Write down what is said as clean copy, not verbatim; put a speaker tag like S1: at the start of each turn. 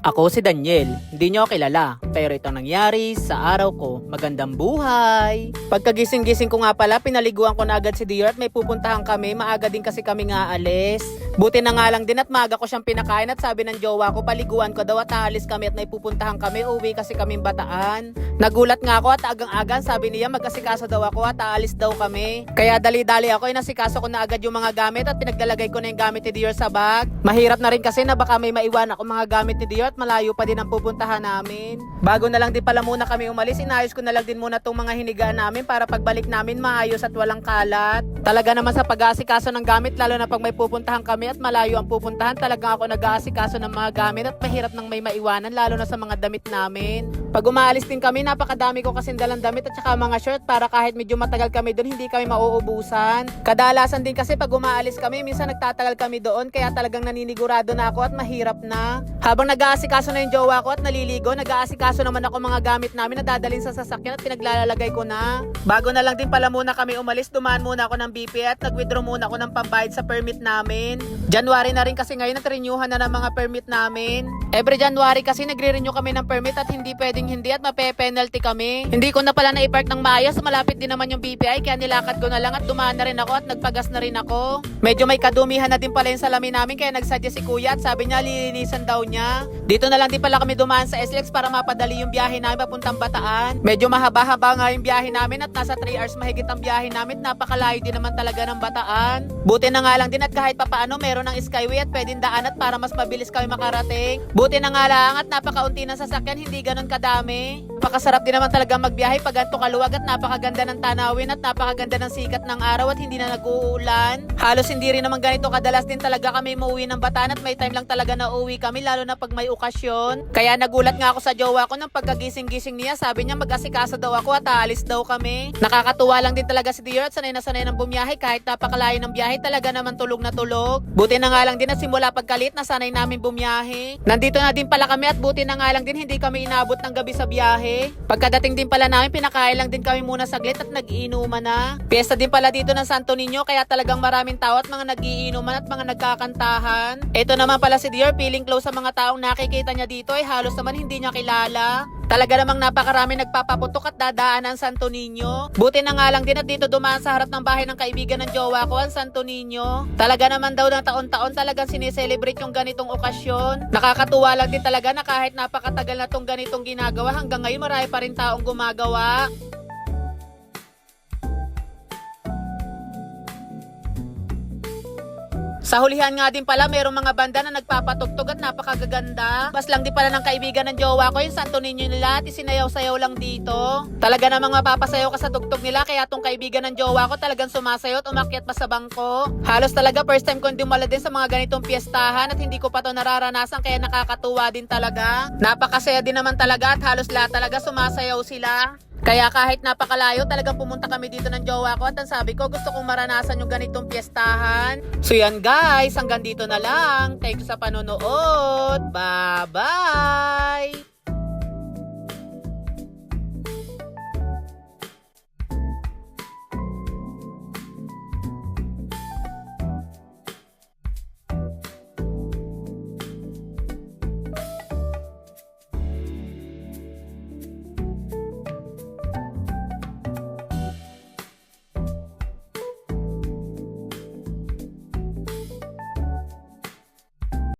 S1: Ako si Daniel, hindi nyo kilala, pero ito nangyari sa araw ko, magandang buhay! Pagkagising-gising ko nga pala, pinaliguan ko na agad si Dior at may pupuntahan kami, maaga din kasi kami nga alis. Buti na nga lang din at maaga ko siyang pinakain at sabi ng jowa ko, paliguan ko daw at aalis kami at may pupuntahan kami, uwi kasi kaming Bataan. Nagulat nga ako at agang-agan sabi niya mag-asikaso daw ako at aalis daw kami. Kaya dali-dali ako, nasikaso ko na agad yung mga gamit at pinaglalagay ko na yung gamit ni Dior sa bag. Mahirap na rin kasi na baka may maiwan ako mga gamit ni Dior at malayo pa din ang pupuntahan namin. Bago na lang din pala muna kami umalis, inayos ko na lang din muna tong mga hinigaan namin para pagbalik namin maayos at walang kalat. Talaga naman sa pag-aasikaso ng gamit, lalo na pag may pupuntahan kami at malayo ang pupuntahan, talagang ako nag-aasikaso ng mga gamit at mahirap nang may maiwanan, lalo na sa mga damit namin. Pag umaalis din kami, napakadami ko kasing dalang damit at saka mga shirt para kahit medyo matagal kami doon, hindi kami mauubusan. Kadalasan din kasi pag umaalis kami, minsan nagtatagal kami doon, kaya talagang naninigurado na ako at mahirap na. Habang nag-aasikaso na yung jowa ko at naliligo, nag-aasikaso naman ako mga gamit namin na dadalhin sa sasakyan at pinaglalagay ko na. Bago na lang din pala muna kami umalis, dumaan muna ako ng BP at nag-withdraw muna ako ng pambayad sa permit namin. January na rin kasi ngayon at renewhan na ng mga permit namin. Every January kasi nagre-renew kami ng permit at hindi pwedeng hindi at mape-penalty kami. Hindi ko na pala na-i-park ng maayos, malapit din naman yung BPI kaya nilakad ko na lang at dumaan na rin ako at nagpagas na rin ako. Medyo may kadumihan na din pala yung salamin namin kaya nagsuggest si kuya at sabi niya lilinisan daw niya. Dito na lang din pala kami dumaan sa SLEX para mapadali yung biyahe namin papuntang Bataan. Medyo mahaba-haba nga yung biyahe namin at nasa 3 hours mahigit ang biyahe namin, napakalayo din naman talaga ng Bataan. Buti na nga lang din at kahit papaano meron ng skyway at pwedeng daan at para mas mabilis kami makarating. Buti na nga lang at napakaunti ng sasakyan, hindi ganun kadami. Napakasarap din naman talaga magbiyahe pag ganito kaluwag at napakaganda ng tanawin at napakaganda ng sikat ng araw at hindi na nag-uulan. Halos hindi rin naman ganito kadalas din talaga kami mauwi ng Bataan at may time lang talaga na uwi kami, lalo na pag may okasyon. Kaya nagulat nga ako sa jowa ko nang pagkagising-gising niya, sabi niya mag-asikaso daw ako at aalis daw kami. Nakakatuwa lang din talaga si Dior at sanay na sanay ng bumiyahe kahit napakalayo ng biyahe, talaga naman tulog na tulog. Buti na nga lang din at simula pagkalit na sanay namin bumiyahe. Nandito na din pala kami at buti na nga lang din hindi kami inabot ng gabi sa biyahe. Pagkadating din pala namin, pinakain lang din kami muna saglit at nag-iinuman na. Piyesta din pala dito ng Santo Niño kaya talagang maraming tao at mga nag-iinuman at mga nagkakantahan. Ito naman pala si Dior, feeling close sa mga taong nakikita niya dito ay halos naman hindi niya kilala. Talaga namang napakarami nagpapaputok at dadaan ang Santo Niño. Buti na nga lang din at dito dumaan sa harap ng bahay ng kaibigan ng jowa ko ang Santo Niño. Talaga naman daw ng taon-taon talagang sineselebrate yung ganitong okasyon. Nakakatuwa lang din talaga na kahit napakatagal na tong ganitong ginagawa, hanggang ngayon marami pa rin taong gumagawa. Sa hulihan nga din pala, mayroong mga banda na nagpapatugtog at napakagaganda. Bas lang din pala ng kaibigan ng jowa ko yung Santo Niño nila at isinayaw-sayaw lang dito. Talaga namang mapapasayaw ka sa tugtog nila kaya tong kaibigan ng jowa ko talagang sumasayaw at umakyat pa sa bangko. Halos talaga first time ko dumala din sa mga ganitong piyestahan at hindi ko pa to nararanasan kaya nakakatuwa din talaga. Napakasaya din naman talaga at halos lahat talaga sumasayaw sila. Kaya kahit napakalayo, talagang pumunta kami dito ng jowa ko at ang sabi ko gusto kong maranasan yung ganitong piyestahan. So yan guys, hanggang dito na lang. Thank you sa panonood. Bye-bye!